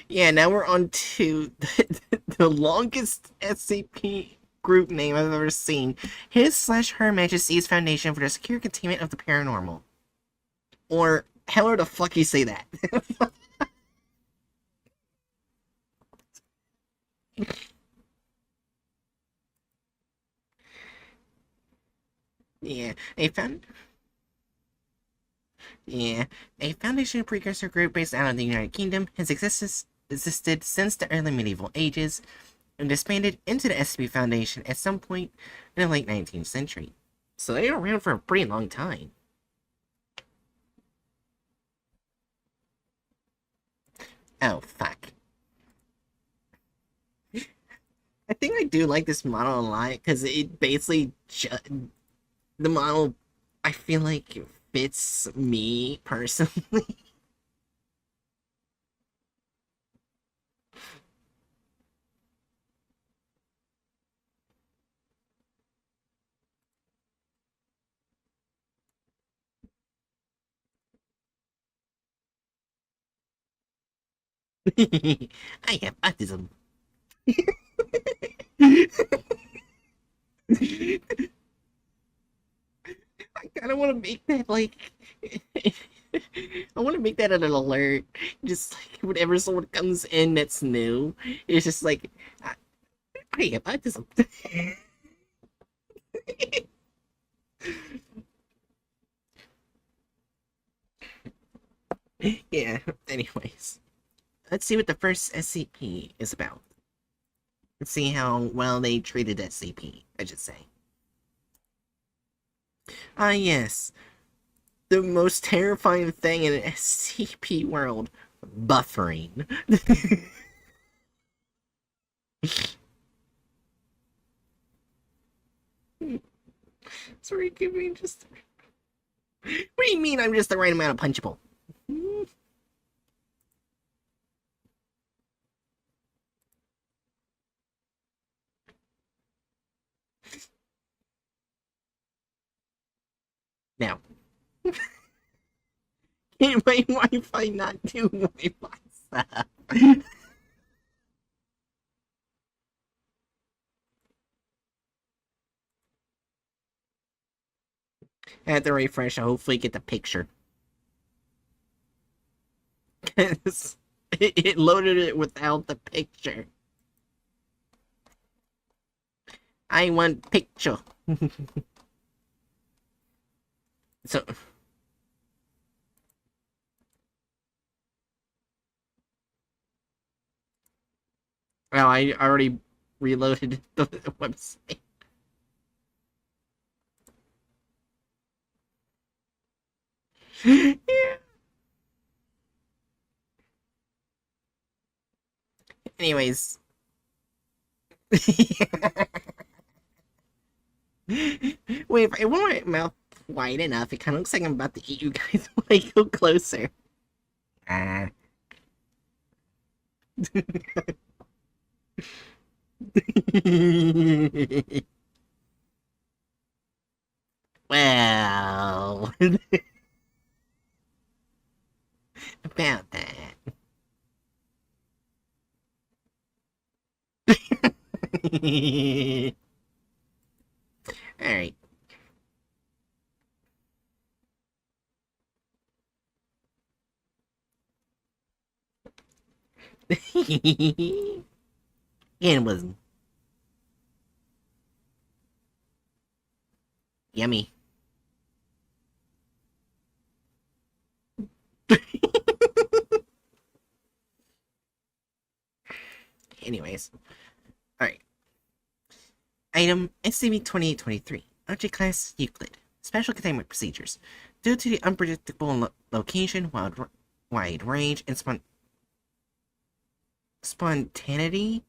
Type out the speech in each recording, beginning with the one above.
Yeah, now we're on to the longest SCP group name I've ever seen. His/Her Majesty's Foundation for the Secure Containment of the Paranormal. Or, however the fuck you say that. Yeah, yeah, a Foundation precursor group based out of the United Kingdom has existed since the early medieval ages and disbanded into the SCP Foundation at some point in the late 19th century. So they were around for a pretty long time. Oh, fuck. I think I do like this model a lot because it basically the model I feel like it fits me personally. I have autism. I kind of want to make that like I want to make that an alert. Just like whenever someone comes in that's new, it's just like I have autism. Yeah. Anyways, let's see what the first SCP is about. Let's see how well they treated SCP. I should say. Ah, yes. The most terrifying thing in an SCP world: buffering. Sorry, give me just. What do you mean I'm just the right amount of punchable? Now, can my Wi-Fi not do Wi-Fi stuff? I had to refresh. I hopefully get the picture. It loaded it without the picture. I want picture. So, well, I already reloaded the website. Yeah. Anyways. Wait, if I want my mouth wide enough, it kind of looks like I'm about to eat you guys when I go closer. Ah. Well, about that. Alright. Cannibalism. Yummy. Anyways. Alright. Item SCP-2823. Object Class Euclid. Special Containment Procedures. Due to the unpredictable location, wide range, and spontaneity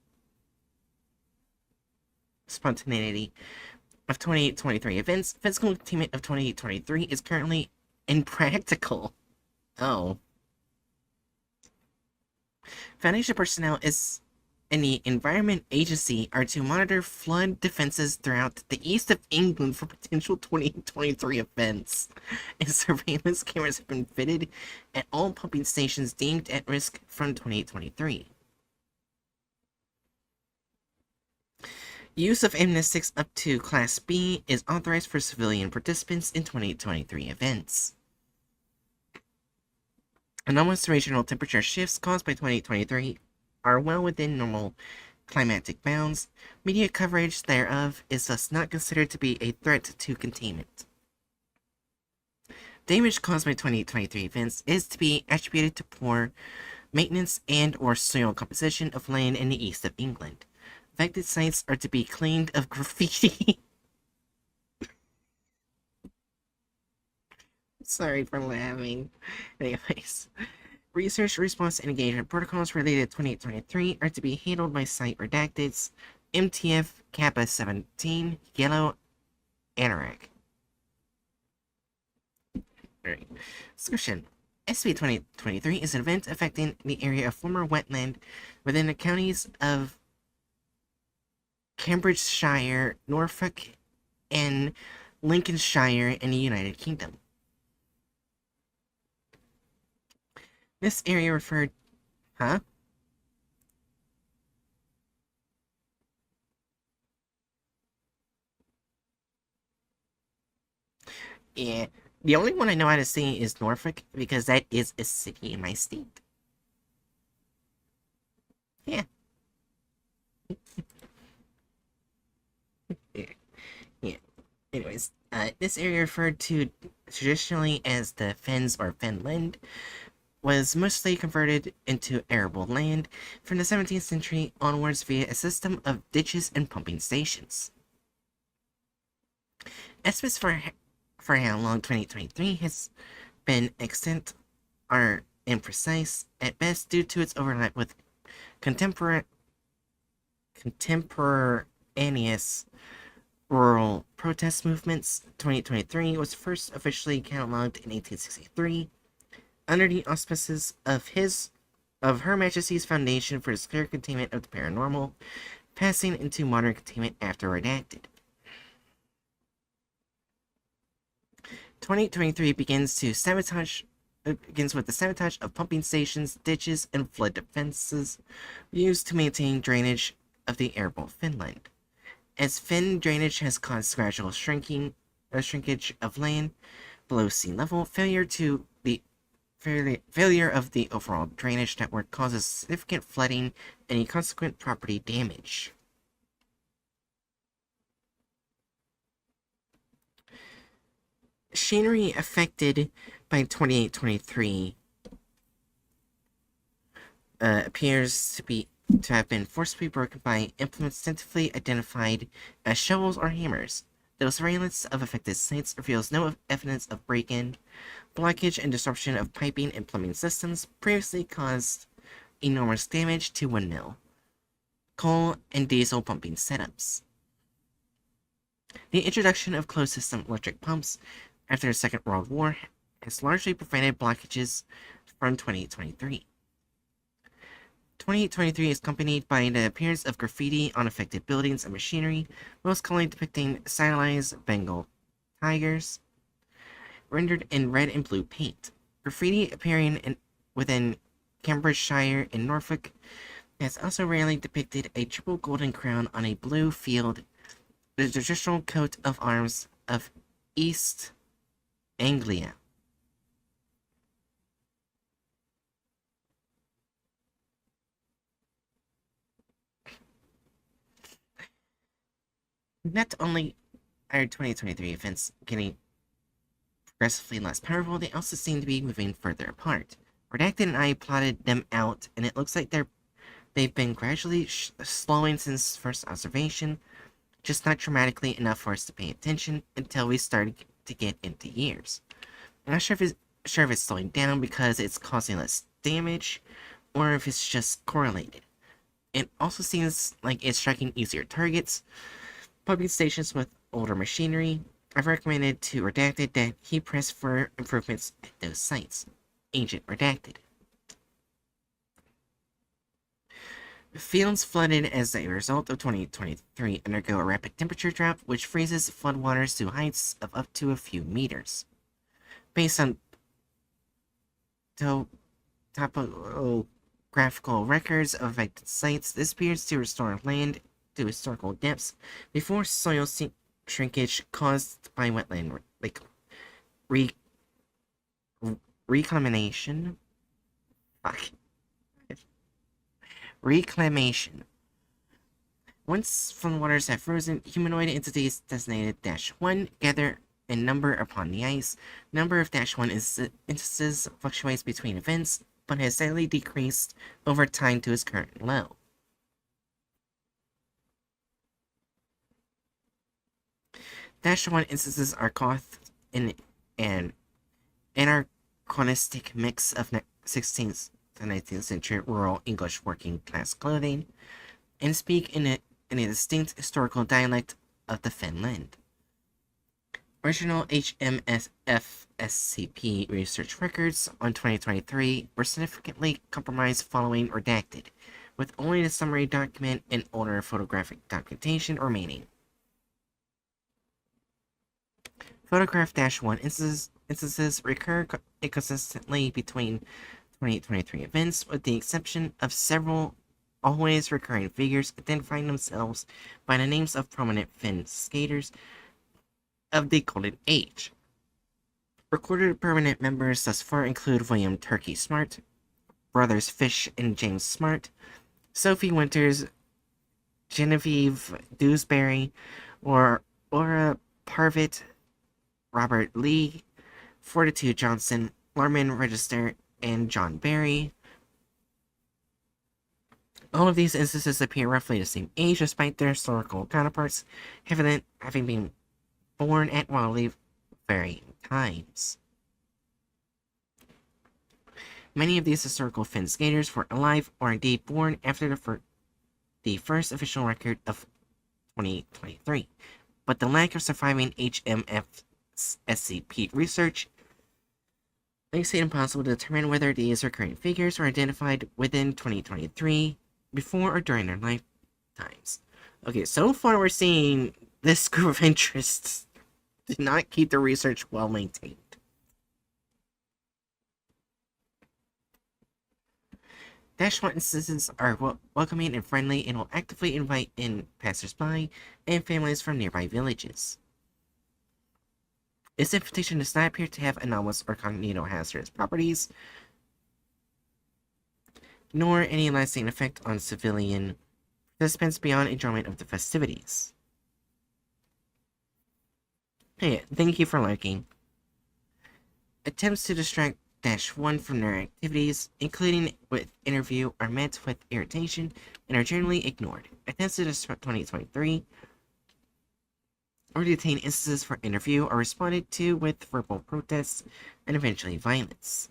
of 2823 events, physical containment of 2823 is currently impractical. Oh. Foundation personnel is and the Environment Agency are to monitor flood defenses throughout the east of England for potential 2023 events. And surveillance cameras have been fitted at all pumping stations deemed at risk from 2023. Use of amnestics up to Class B is authorized for civilian participants in 2023 events. Anomalous regional temperature shifts caused by 2023 are well within normal climatic bounds. Media coverage thereof is thus not considered to be a threat to containment. Damage caused by 2023 events is to be attributed to poor maintenance and/or soil composition of land in the east of England. Affected sites are to be cleaned of graffiti. Sorry for laughing. Anyways, research, response, and engagement protocols related to 2023 are to be handled by Site Redacted's MTF Kappa 17 Yellow Anorak. Alright. Description. SCP 2023 is an event affecting the area of former wetland within the counties of Cambridgeshire, Norfolk, and Lincolnshire in the United Kingdom. This area referred... Huh? Yeah, the only one I know how to say is Norfolk, because that is a city in my state. Yeah. Yeah. Anyways, this area referred to traditionally as the Fens or Fenland was mostly converted into arable land from the 17th century onwards via a system of ditches and pumping stations. Estimates for how long 2023 has been extant are imprecise, at best due to its overlap with contemporaneous rural protest movements. 2023 was first officially cataloged in 1863 under the auspices of Her Majesty's Foundation for the Secure Containment of the Paranormal, passing into modern containment after redacted. 2023 begins with the sabotage of pumping stations, ditches, and flood defenses used to maintain drainage of the arable Finland. As Fen drainage has caused gradual shrinkage of land below sea level, failure of the overall drainage network causes significant flooding and consequent property damage. Machinery affected by 2823 appears to have been forcibly broken by implements tentatively identified as shovels or hammers. Though surveillance of affected sites reveals no evidence of break-in, blockage and disruption of piping and plumbing systems previously caused enormous damage to windmill, coal, and diesel pumping setups. The introduction of closed-system electric pumps after the Second World War has largely prevented blockages from 2023. 2023 is accompanied by the appearance of graffiti on affected buildings and machinery, most commonly depicting stylized Bengal tigers, rendered in red and blue paint. Graffiti appearing within Cambridgeshire and Norfolk has also rarely depicted a triple golden crown on a blue field, the traditional coat of arms of East Anglia. Not only are 2023 events getting progressively less powerful, they also seem to be moving further apart. Redacted and I plotted them out, and it looks like they've been gradually slowing since first observation, just not dramatically enough for us to pay attention until we started to get into years. I'm not sure if it's slowing down because it's causing less damage, or if it's just correlated. It also seems like it's striking easier targets. Pumping stations with older machinery. I've recommended to Redacted that he press for improvements at those sites. Agent Redacted. Fields flooded as a result of 2023 undergo a rapid temperature drop, which freezes floodwaters to heights of up to a few meters. Based on topographical records of affected sites, this appears to restore land to historical depths before soil shrinkage caused by wetland reclamation. Reclamation. Once floodwaters have frozen, humanoid entities designated -1 gather in number upon the ice. Number of -1 instances fluctuates between events, but has steadily decreased over time to its current low. -1 instances are caught in an anachronistic mix of 16th to 19th century rural English working class clothing, and speak in a distinct historical dialect of the Fenland. Original HMSF SCP research records on 2023 were significantly compromised following redacted, with only the summary document and older photographic documentation remaining. Photograph -1 instances recur inconsistently between 2023 events, with the exception of several always recurring figures identifying themselves by the names of prominent Fenskaters of the Golden Age. Recorded permanent members thus far include William Turkey Smart, brothers Fish and James Smart, Sophie Winters, Genevieve Dewsbury, Aura Parvit, Robert Lee, Fortitude Johnson, Larman Register, and John Barry. All of these instances appear roughly the same age, despite their historical counterparts having been born at wildly varying times. Many of these historical Fenskaters were alive or indeed born after the first official record of 2023, but the lack of surviving HMF SCP research makes it impossible to determine whether these recurring figures were identified within 2023 before or during their lifetimes. Okay, so far we're seeing this group of interests did not keep the research well maintained. -1 instances are welcoming and friendly and will actively invite in passersby and families from nearby villages. This invitation does not appear to have anomalous or cognitohazardous properties, nor any lasting effect on civilian participants beyond enjoyment of the festivities. Hey, thank you for liking. Attempts to distract -1 from their activities, including with interview, are met with irritation and are generally ignored. Attempts to distract 2023 or detain instances for interview are responded to with verbal protests and eventually violence.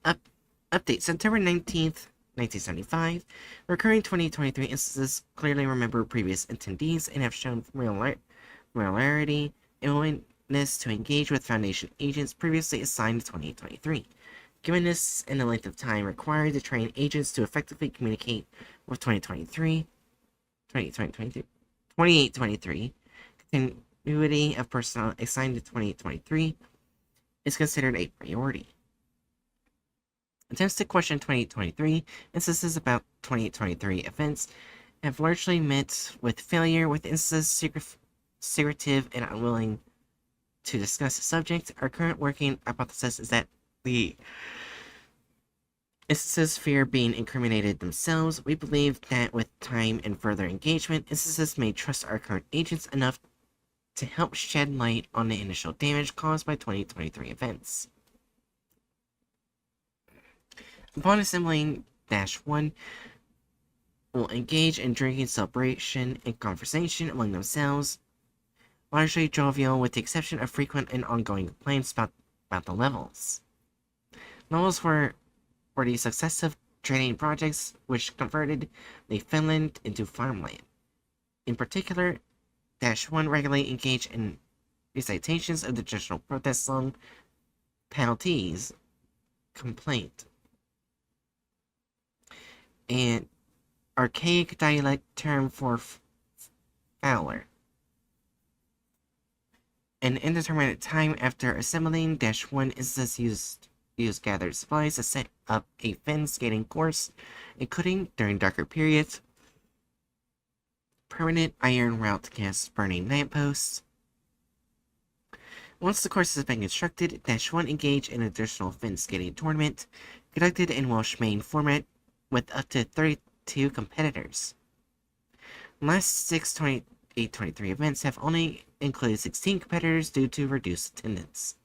Update September 19th, 1975. Recurring 2023 instances clearly remember previous attendees and have shown familiarity and willingness to engage with Foundation agents previously assigned to 2023. Given this and the length of time required to train agents to effectively communicate with 2823, continuity of personnel assigned to 2023 is considered a priority. Attempts to question 2023 instances about 2023 events have largely met with failure, with instances secretive and unwilling to discuss the subject. Our current working hypothesis is that the instances fear being incriminated themselves. We believe that with time and further engagement, instances may trust our current agents enough to help shed light on the initial damage caused by 2023 events. Upon assembling -1, will engage in drinking, celebration, and conversation among themselves, largely jovial with the exception of frequent and ongoing complaints about the levels. Levels were for the successive training projects which converted the Finland into farmland. In particular, -1 regularly engaged in recitations of the traditional protest song Palti's Complaint. an archaic dialect term for fowler. An indeterminate time after assembling -1 instances used gathered supplies to set up a Fenskating course, including, during darker periods, permanent iron route cast burning lampposts. Once the course has been constructed, -1 engaged in an additional Fenskating tournament, conducted in Welsh main format, with up to 32 competitors. The last 6 28-23 events have only included 16 competitors due to reduced attendance.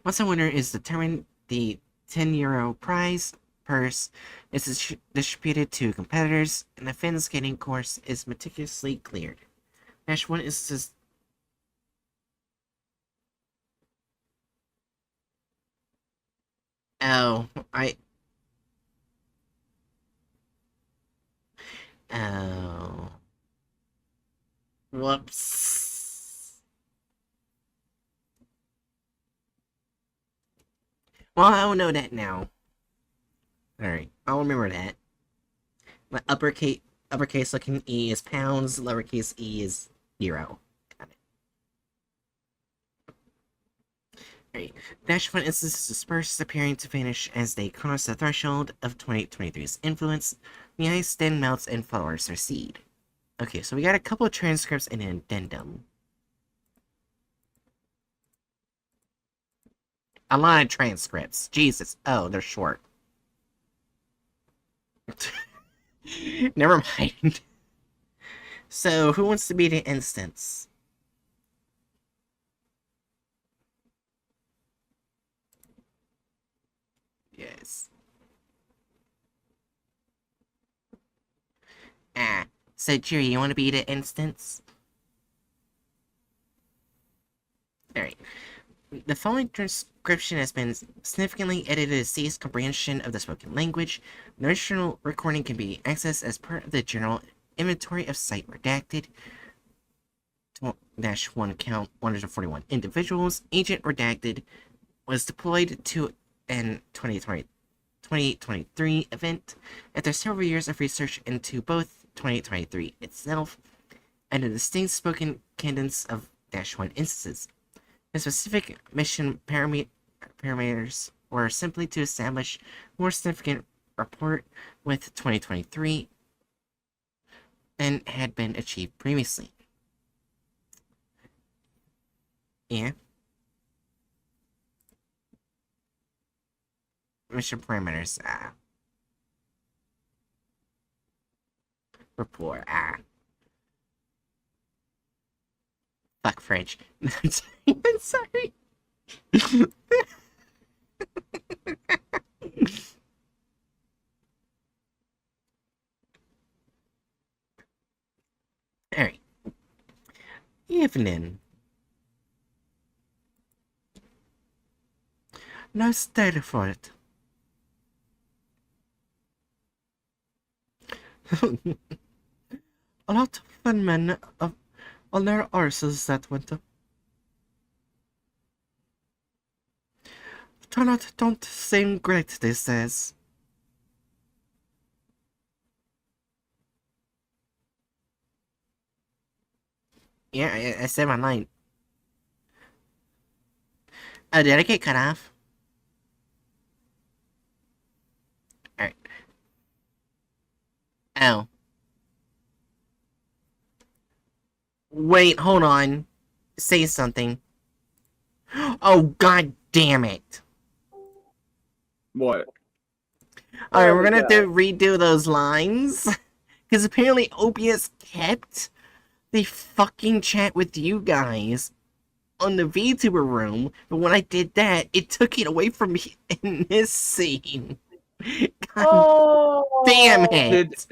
Once a winner is determined, the €10 prize purse is distributed to competitors, and the Fenskating course is meticulously cleared. -1 is just... Oh, Oh. Whoops. Well, I'll know that now. Alright, I'll remember that. My uppercase looking E is pounds, lowercase e is euro. Got it. Alright. -1 instances disperse, appearing to vanish as they cross the threshold of 2023's influence. The ice then melts and flowers recede. Okay, so we got a couple of transcripts and an addendum. A lot of transcripts. Jesus. Oh, they're short. Never mind. So, who wants to be the instance? Yes. So Jerry, you want to be the instance? Alright. The following transcription has been significantly edited to seize comprehension of the spoken language. The original recording can be accessed as part of the general inventory of site redacted. -1 count 141 individuals. Agent redacted was deployed to an 2023 event after several years of research into both 2023 itself and a distinct spoken cadence of -1 instances. The specific mission parameters were simply to establish more significant rapport with 2023 than had been achieved previously. Yeah. Mission parameters, rapport, Fuck French. I'm sorry. I'm sorry. Alright. Evening. No study for it. A lot of fun men on their arses that winter. Turnout don't seem great these days. Yeah, I said my line. Oh, did I get cut off? Alright. Oh. Wait, hold on. Say something. Oh, god damn it. What? Alright, we're gonna have to redo those lines. Because apparently OBS kept the fucking chat with you guys on the VTuber room, but when I did that, it took it away from me in this scene. God damn it!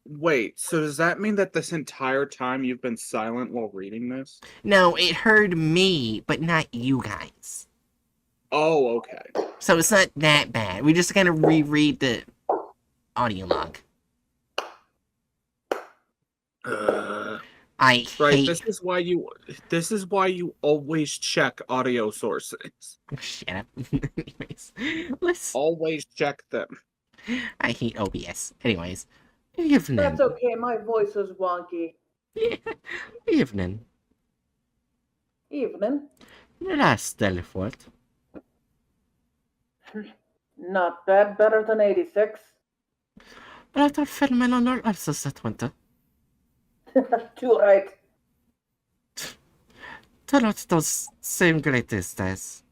Wait, so does that mean that this entire time you've been silent while reading this? No, it heard me, but not you guys. Oh, okay. So it's not that bad. We just gotta reread the audio log. I hate... Right, this is why you always check audio sources. Shut up. Anyways, let's... Always check them. I hate OBS. Anyways, evening. That's okay, my voice is wonky. Evening. Evening. Last teleport. Not bad, better than 86. But I thought Fenskaters also set winter. Too right. Turn out those same great these days.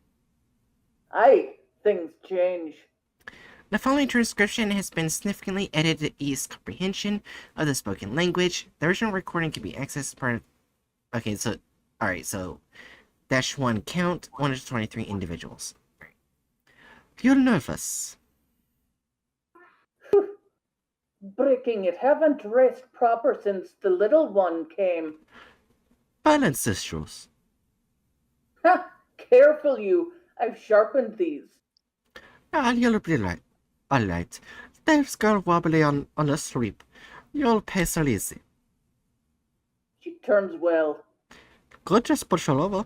Aye, things change. The following transcription has been significantly edited to ease comprehension of the spoken language. The original recording can be accessed as part of... Okay, so... Alright, so... -1 count, 123 individuals. You're nervous. Breaking it, haven't raced proper since the little one came. Balance issues. Ha! Careful you, I've sharpened these. Ah, you'll be right. Alright. Dave's girl wobbly on a sweep. You'll pace her easy. She turns well. Good, just push her over.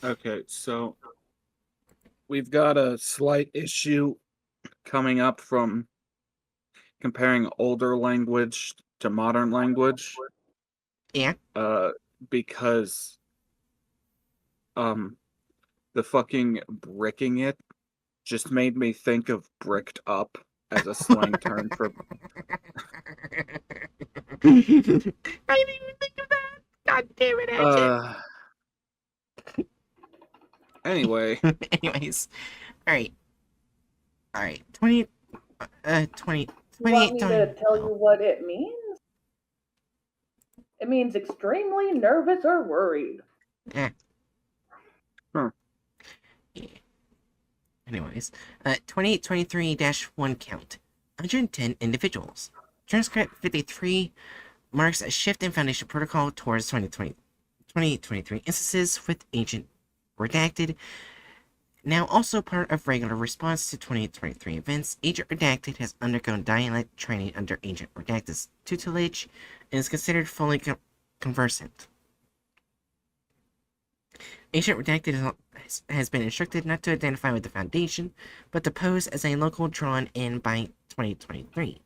Okay, so we've got a slight issue coming up from comparing older language to modern language. Yeah. Because the fucking bricking it just made me think of bricked up as a slang term for I didn't even think of that. God damn it, Anyway. Anyways. Alright. 20 You want me to tell you what it means? It means extremely nervous or worried. Yeah. Huh. Yeah. Anyways, 2023-1 count. 110 individuals. Transcript 53 marks a shift in Foundation protocol towards 2023 instances with Agent Redacted. Now also part of regular response to 2023 events, Agent Redacted has undergone dialect training under Agent Redacted's tutelage and is considered fully conversant. Agent Redacted has been instructed not to identify with the Foundation, but to pose as a local drawn in by 2023.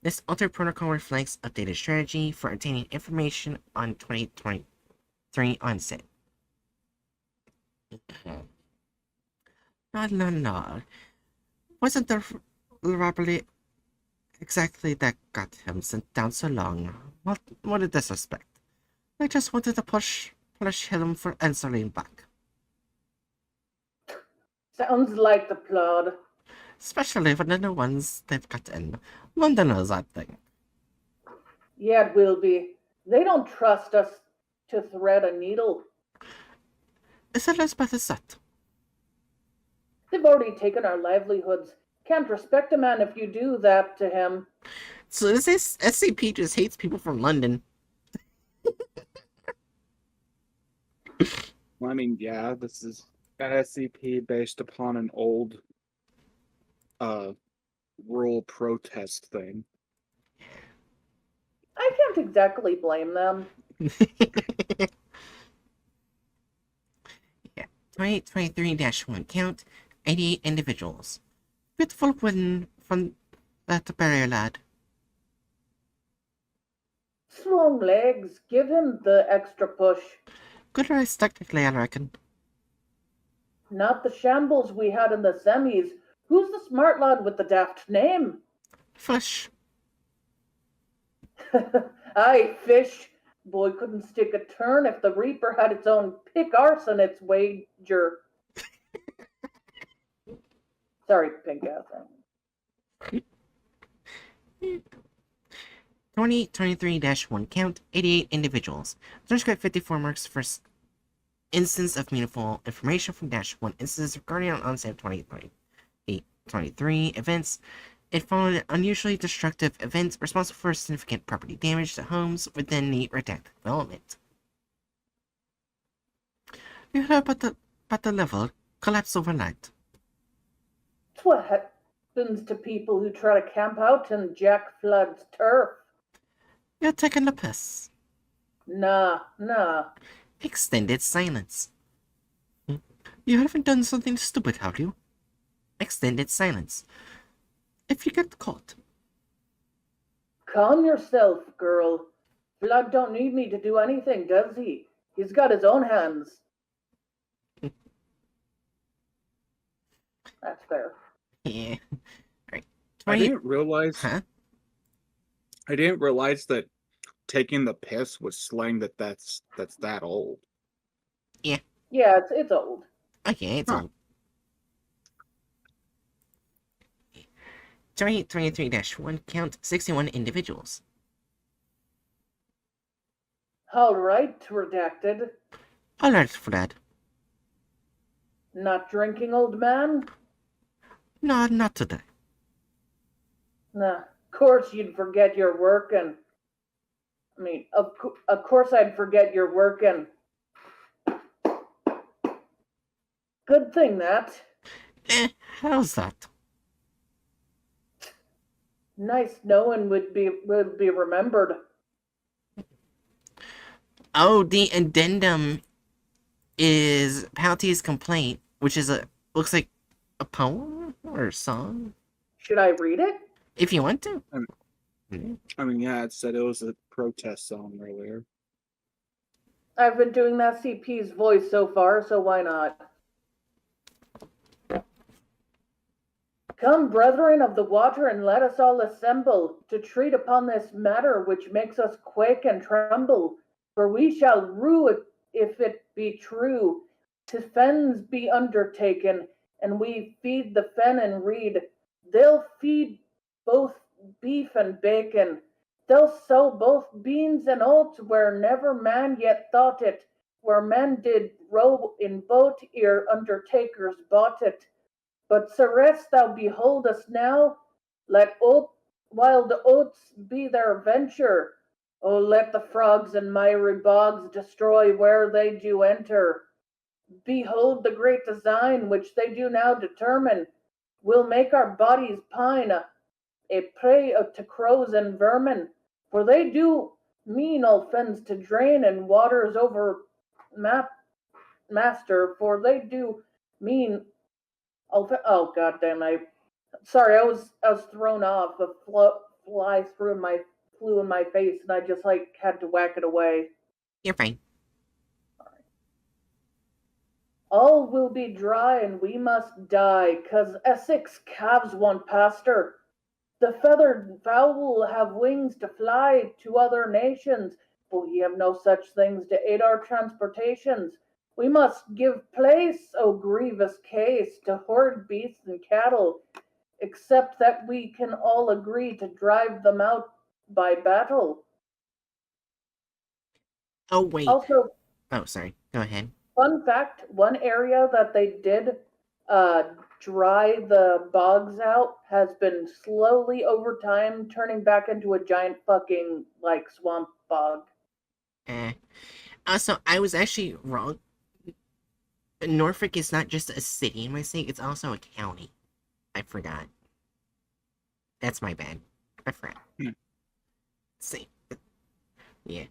This altered protocol reflects updated strategy for obtaining information on 2023 onset. No. Wasn't the robbery exactly that got him sent down so long? What a disrespect. I just wanted to punish him for answering back. Sounds like the plot. Especially for the new ones they've got in. Londoners, I think. Yeah, it will be. They don't trust us to thread a needle. Is it as bad as that? They've already taken our livelihoods. Can't respect a man if you do that to him. So this SCP just hates people from London. Well, I mean, yeah, this is an SCP based upon an old rural protest thing. I can't exactly blame them. Yeah. 2023-1 count, 88 individuals. Beautiful win from that barrier lad. Long legs, give him the extra push. Good race technically, I reckon. Not the shambles we had in the semis. Who's the smart lad with the daft name? Fish. Aye, Fish. Boy couldn't stick a turn if the Reaper had its own pick arse in its wager. Sorry, Pink Ass. 2023-1 count, 88 individuals. Transcript 54 marks first instance of meaningful information from -1 instances regarding an onset of 2023 events. It followed an unusually destructive event responsible for significant property damage to homes within the redacted development. You heard about the level collapse overnight. It's what happens to people who try to camp out in Jack Flood's turf. You're taking the piss. Nah. Extended silence. You haven't done something stupid, have you? extended silence. If you get caught. Calm yourself, girl. Vlad don't need me to do anything, does he? He's got his own hands. That's fair. Yeah. Alright. I didn't realize. Huh? I didn't realize that taking the piss was slang that's that old. Yeah, it's old. Okay, it's Huh. all. 23-1, count 61 individuals. All right, redacted. Alert for that. Not drinking, old man? No, not today. Nah, of course you'd forget you're working. I mean, of course I'd forget you're working. Good thing that. How's that? Nice knowing would be remembered. Oh, the addendum is Palty's complaint, which is looks like a poem or a song. Should I read it? If you want to. I mean, yeah, it said it was a protest song earlier. I've been doing that CP's voice so far, so why not? Come, brethren of the water, and let us all assemble to treat upon this matter which makes us quake and tremble. For we shall rue it if it be true. To fens be undertaken, and we feed the fen and reed. They'll feed both beef and bacon. They'll sow both beans and oats where never man yet thought it, where men did row in boat ere undertakers bought it. But Ceres, thou behold us now, let wild oats be their venture. Oh, let the frogs and miry bogs destroy where they do enter. Behold the great design which they do now determine, will make our bodies pine, a prey to crows and vermin, for they do mean all fens to drain and waters over master, for they do mean oh god damn, sorry, I was thrown off. A fly flew in my face, and I just like had to whack it away. You're fine. All will be dry, and we must die, 'cause Essex calves want pasture. The feathered fowl will have wings to fly to other nations, but we have no such things to aid our transportations. We must give place, O grievous case, to horrid beasts and cattle, except that we can all agree to drive them out by battle. Oh, wait. Also, Oh, sorry. Go ahead. fun fact, one area that they did dry the bogs out has been slowly over time turning back into a giant fucking like swamp bog. Also, I was actually wrong. Norfolk is not just a city in my state, it's also a county. I forgot. That's my bad. I forgot. See. Yeah.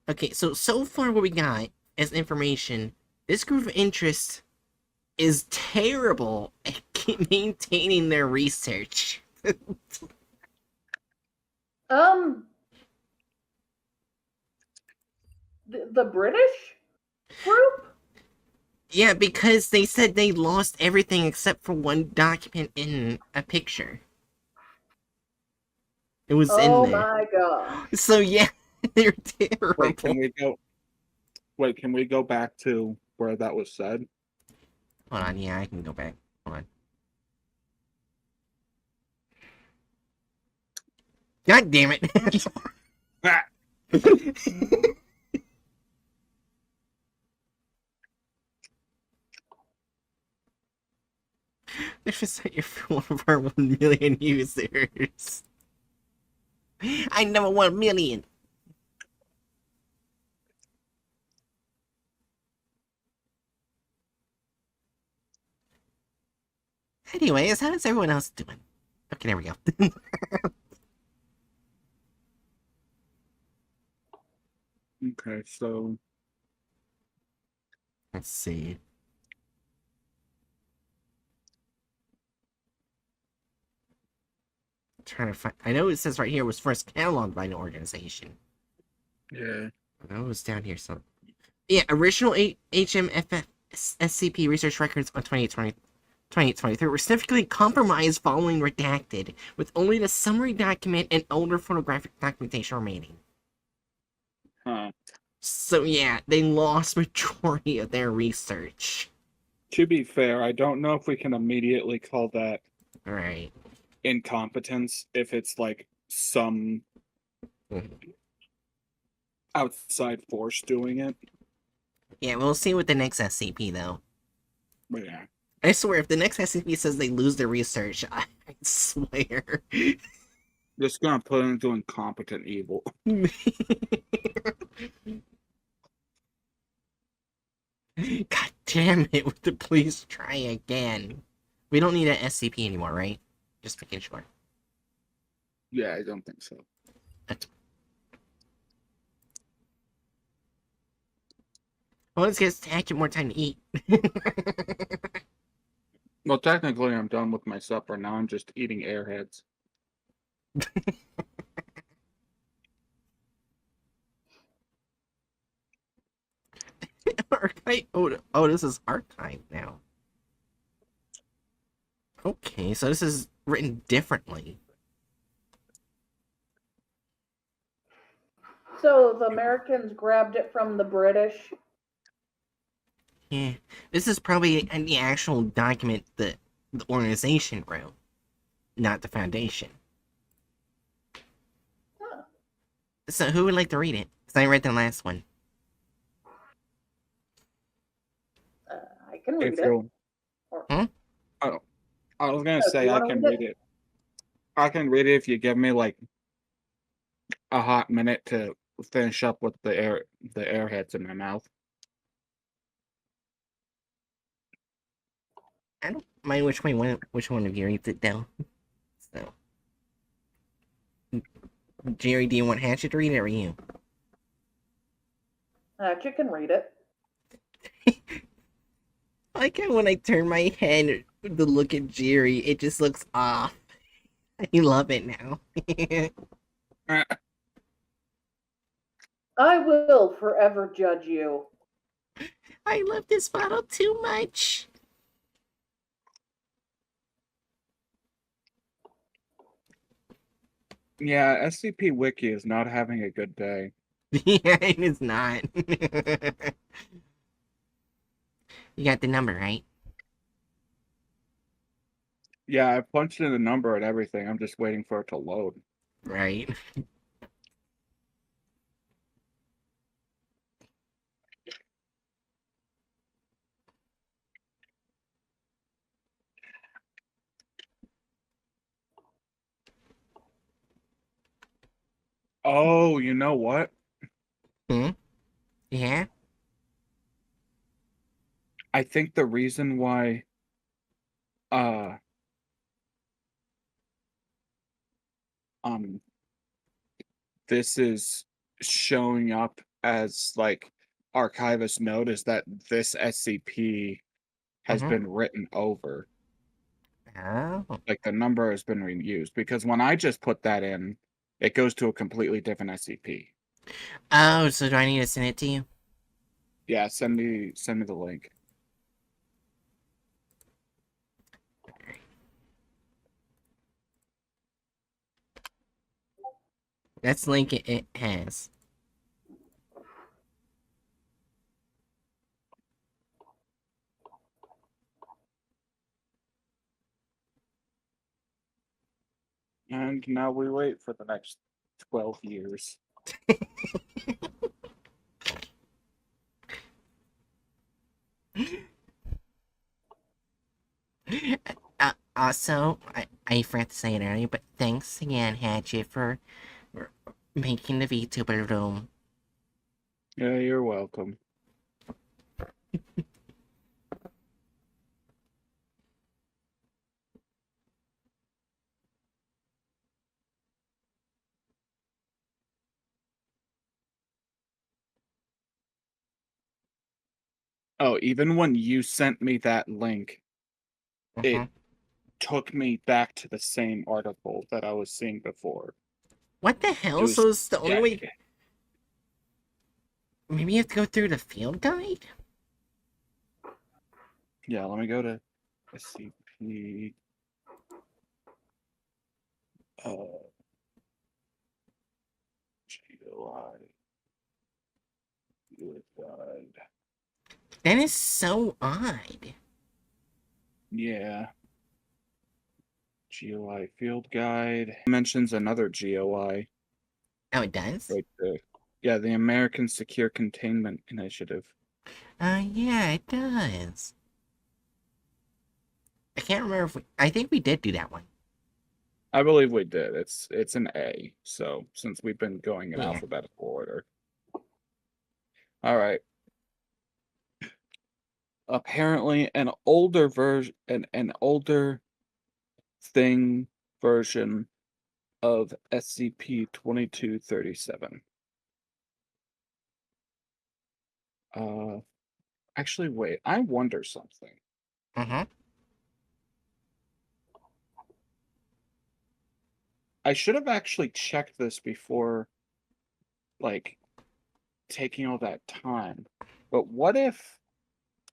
Okay, so far what we got as information, this group of interest is terrible at maintaining their research. The British group? Yeah, because they said they lost everything except for one document in a picture. It was in there. Oh my god. So yeah, they're terrible. Wait, can we go back to where that was said? Hold on, yeah, I can go back. Hold on. God damn it. Ah! This is one of our 1 million users. I never 1 million. Anyways, how is everyone else doing? Okay, there we go. Okay, so Let's see. trying to find. I know it says right here it was first cataloged by an organization. Yeah. I know it was down here. So, yeah, original HMFF SCP research records on 2023 were significantly compromised following redacted, with only the summary document and older photographic documentation remaining. Huh. So yeah, they lost majority of their research. To be fair, I don't know if we can immediately call that Right. incompetence if it's like some outside force doing it. Yeah, we'll see with the next SCP though. But yeah. I swear, if the next SCP says they lose their research, I swear. Just gonna put into incompetent evil. God damn it, would the police try again? We don't need an SCP anymore, right? Just making sure. Yeah, I don't think so. Well, let's get Hatchet more time to eat. Well, technically, I'm done with my supper. Now I'm just eating airheads. Archive? Oh, this is archive now. Okay, so this is written differently. So the Americans grabbed it from the British. Yeah, this is probably the actual document that the organization wrote, not the Foundation. Huh. So who would like to read it? Because I read the last one. I can read If it. you'll... Or- Oh, I was gonna if say you I wanna can read read it. I can read it if you give me like a hot minute to finish up with the airheads in my mouth. I don't mind which one of you reads it though. So, Jerry, do you want Hatchet to read it or you? You can read it. I like how when I turn my head to look at Jerry, it just looks off. I love it now. I will forever judge you. I love this bottle too much. Yeah, SCP Wiki is not having a good day. Yeah, it is not. You got the number, right? Yeah, I punched in the number and everything. I'm just waiting for it to load. Right. Oh, you know what? Hmm? Yeah? I think the reason why uh um this is showing up as like archivist note is that this SCP has Mm-hmm. been written over. Oh. Like the number has been reused because when I just put that in, it goes to a completely different SCP. Oh, so do I need to send it to you? Yeah, send me the link. That's the link it has. And now we wait for the next 12 years. Also, I forgot to say it earlier, but thanks again, Hatchet, for making the VTuber room. Yeah, you're welcome. Oh, even when you sent me that link, Mm-hmm. took me back to the same article that I was seeing before. What the It hell? was, So it's the only yeah, way. Maybe you have to go through the field guide? yeah, let me go to SCP GOI field guide. That is so odd. Yeah. GOI field guide. It mentions another GOI Oh, it does? right there. Yeah, the American Secure Containment Initiative. Yeah, it does. I can't remember if I think we did do that one. I believe we did. It's an A. So since we've been going in Yeah. alphabetical order. All right. Apparently, an older version, an older thing version of SCP-2237. Actually, wait. I wonder something. Mm-hmm. I should have actually checked this before, like, taking all that time. But what if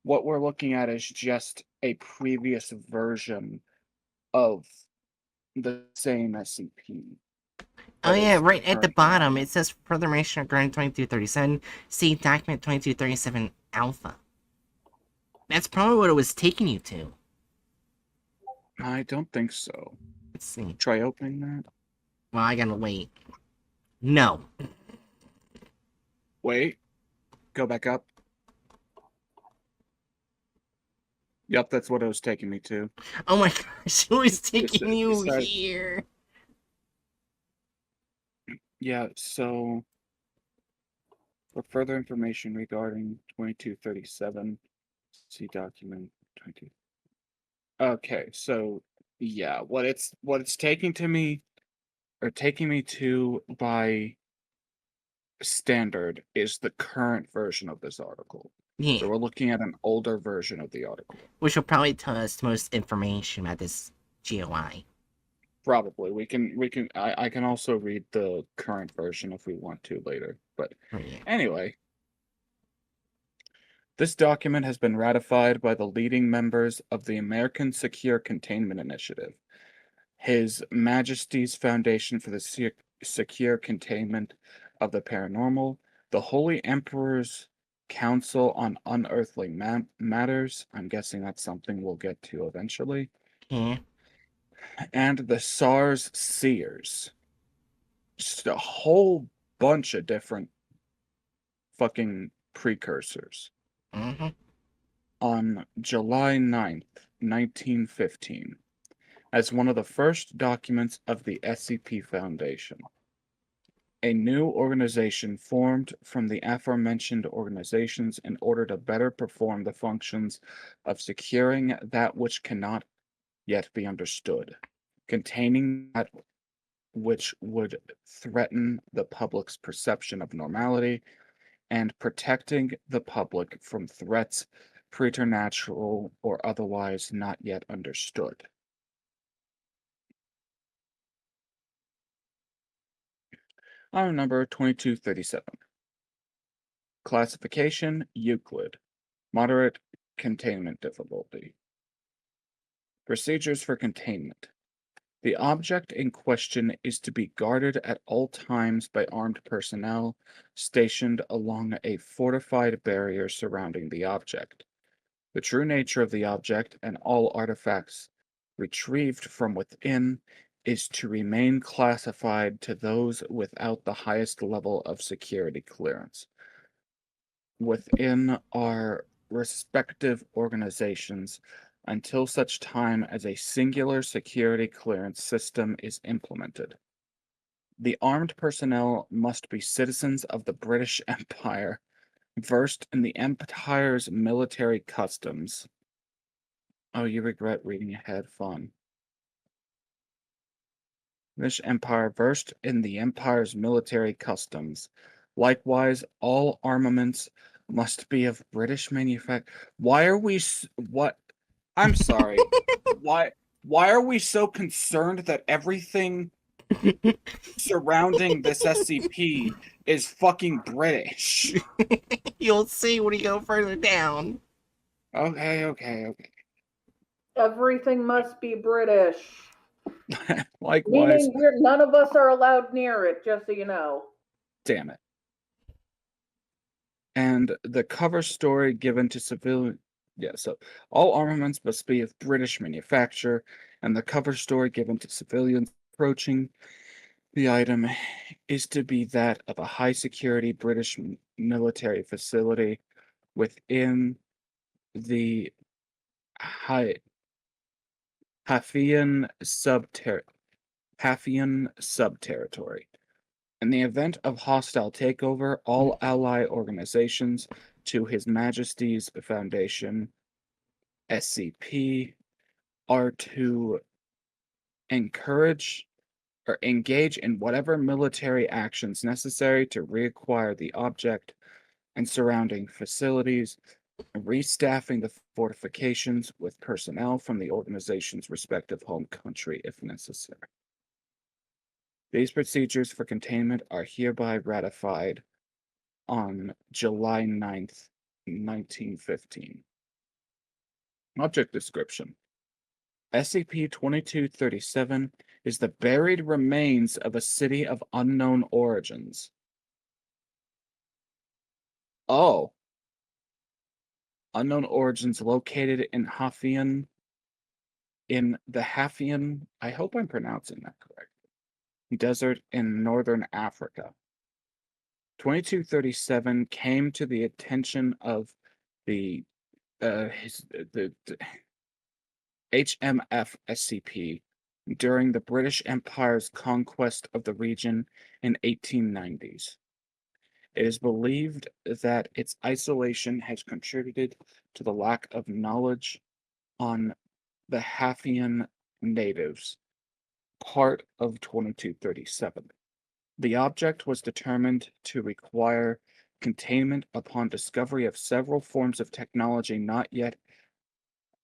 what we're looking at is just a previous version of the same SCP? Oh that yeah, is right at the currently bottom active? it says further information regarding 2237. See document 2237 alpha. That's probably what it was taking you to. I don't think so. Let's see. Try opening that. Well, I gotta wait. No. Wait. Go back up. Yep, that's what it was taking me to. Oh my gosh, it was taking you besides- here. Yeah, so for further information regarding 2237, see document 22. Okay, so yeah, what it's taking me to by standard is the current version of this article. Yeah, So we're looking at an older version of the article. which will probably tell us the most information about this GOI. Probably. I can also read the current version if we want to later. But Oh, yeah. anyway, this document has been ratified by the leading members of the American Secure Containment Initiative, His Majesty's Foundation for the Secure Containment of the Paranormal, the Holy Emperor's Council on Unearthly Matters. I'm guessing that's something we'll get to eventually. Yeah. And the SARS Seers. Just a whole bunch of different fucking precursors. Mm-hmm. On July 9th, 1915, as one of the first documents of the SCP Foundation. A new organization formed from the aforementioned organizations in order to better perform the functions of securing that which cannot yet be understood, containing that which would threaten the public's perception of normality, and protecting the public from threats preternatural or otherwise not yet understood. Item number 2237. Classification Euclid. Moderate containment difficulty. Procedures for containment. The object in question is to be guarded at all times by armed personnel stationed along a fortified barrier surrounding the object. The true nature of the object and all artifacts retrieved from within is to remain classified to those without the highest level of security clearance within our respective organizations until such time as a singular security clearance system is implemented. The armed personnel must be citizens of the British Empire, versed in the Empire's military customs. Oh, you regret reading ahead. Fun. British Empire versed in the Empire's military customs. Likewise, all armaments must be of British manufacture. Why are we? What? I'm sorry. Why? Why are we so concerned that everything surrounding this SCP is fucking British? You'll see when you go further down. Okay. Everything must be British. Likewise, Meaning none of us are allowed near it, just so you know. damn it. And the cover story given to civilian. Yeah, so all armaments must be of British manufacture, and the cover story given to civilians approaching the item is to be that of a high security British military facility within the Hafian subterritory. In the event of hostile takeover, all ally organizations to His Majesty's Foundation, SCP, are to encourage or engage in whatever military actions necessary to reacquire the object and surrounding facilities, restaffing the fortifications with personnel from the organization's respective home country if necessary. These procedures for containment are hereby ratified on July 9th, 1915. Object description. SCP-2237 is the buried remains of a city of unknown origins. Oh. Unknown origins located in Hafian, in the Hafian, I hope I'm pronouncing that correct, desert in northern Africa. 2237 came to the attention of the HMF SCP during the British Empire's conquest of the region in 1890s. It is believed that its isolation has contributed to the lack of knowledge on the Hafian natives, part of 2237. The object was determined to require containment upon discovery of several forms of technology not yet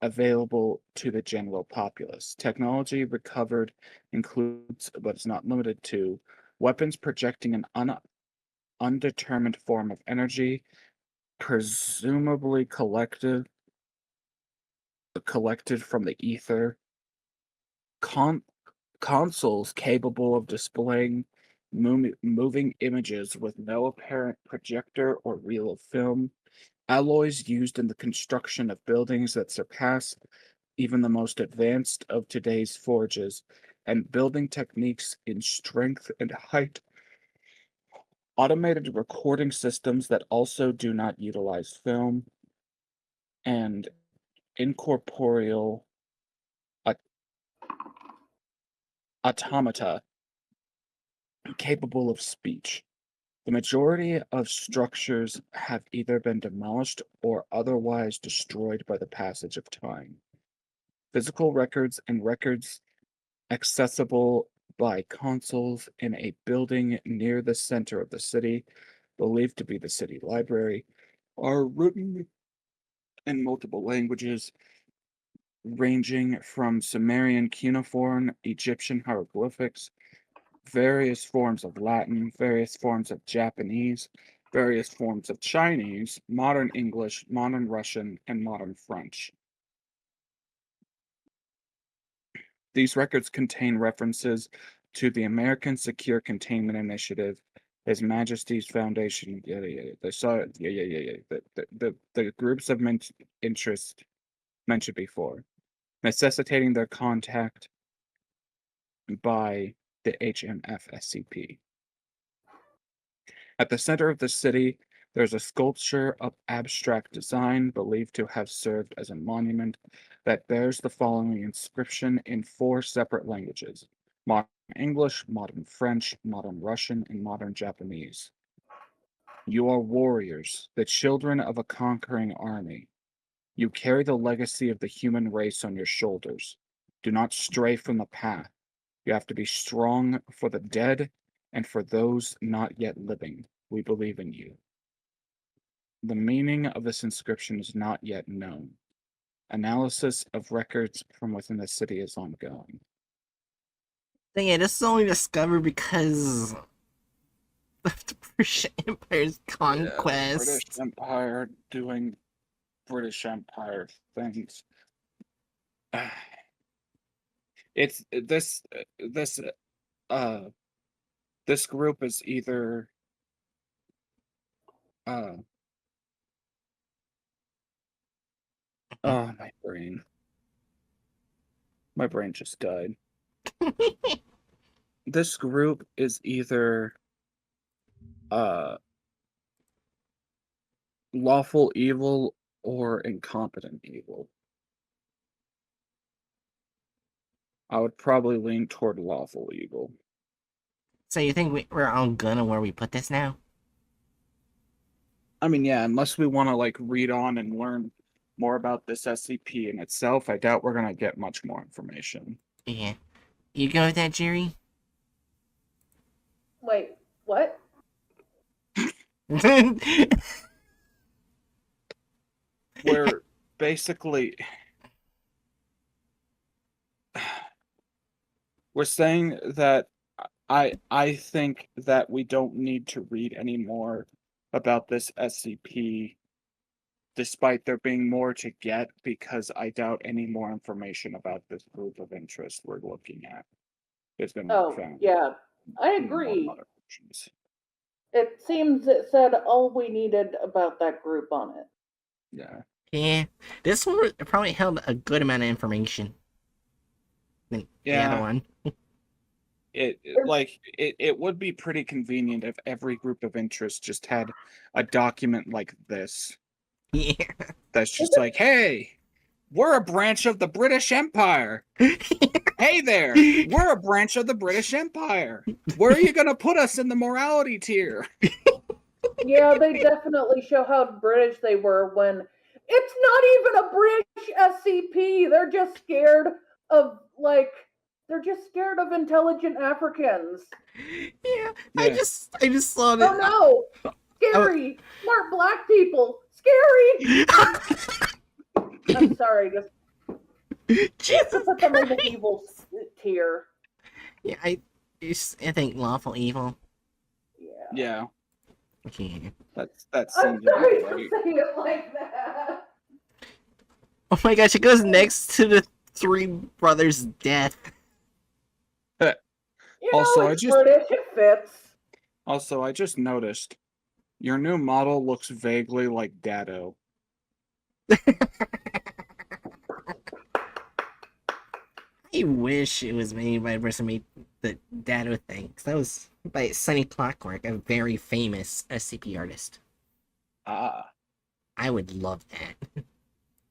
available to the general populace. Technology recovered includes, but is not limited to, weapons projecting an undetermined form of energy, presumably collected from the ether, consoles capable of displaying moving images with no apparent projector or reel of film, alloys used in the construction of buildings that surpass even the most advanced of today's forges, and building techniques in strength and height, automated recording systems that also do not utilize film, and incorporeal automata capable of speech. The majority of structures have either been demolished or otherwise destroyed by the passage of time. Physical records and records accessible by consoles in a building near the center of the city, believed to be the city library, are written in multiple languages, ranging from Sumerian cuneiform, Egyptian hieroglyphics, various forms of Latin, various forms of Japanese, various forms of Chinese, modern English, modern Russian, and modern French. These records contain references to the American Secure Containment Initiative, His Majesty's Foundation, the groups of interest mentioned before, necessitating their contact by the HMF SCP. At the center of the city, there's a sculpture of abstract design believed to have served as a monument that bears the following inscription in 4 separate languages: modern English, modern French, modern Russian, and modern Japanese. You are warriors, the children of a conquering army. You carry the legacy of the human race on your shoulders. Do not stray from the path. You have to be strong for the dead and for those not yet living. We believe in you. The meaning of this inscription is not yet known. Analysis of records from within the city is ongoing. Dang it, this is only discovered because of the British Empire's conquest. British Empire doing British Empire things. It's this group is either oh, my brain just died. This group is either lawful evil or incompetent evil. I would probably lean toward lawful evil. So you think we're all gonna where we put this now? I mean, yeah, unless we want to like read on and learn more about this SCP in itself, I doubt we're gonna get much more information. Yeah. You go with that, Jerry? Wait, what? We're basically we're saying that I think that we don't need to read any more about this SCP, despite there being more to get, because I doubt any more information about this group of interest we're looking at is going to be found. Yeah, I in more agree. modern versions. It seems it said all we needed about that group on it. Yeah. Yeah. This one probably held a good amount of information than the other one. It would be pretty convenient if every group of interest just had a document like this. Yeah. That's just like, hey, we're a branch of the British Empire. Hey there, we're a branch of the British Empire. Where are you gonna put us in the morality tier? Yeah, they definitely show how British they were when it's not even a British SCP. They're just scared of intelligent Africans. Yeah. Yeah. I just saw that. Oh no! Scary! Smart black people! Scary! I'm sorry, just Jesus put them in the Christ. evil tier. Yeah, I think lawful evil. Yeah. Yeah, Okay. that's I'm seems about sorry right. to say it like that. Oh my gosh, it goes next to the three brothers' death. You Also, know, I it's just- British, it fits. Also, I just noticed your new model looks vaguely like Dado. I wish it was made by the person who made the Dado thing. 'Cause that was by Sunny Clockwork, a very famous SCP artist. Ah. I would love that.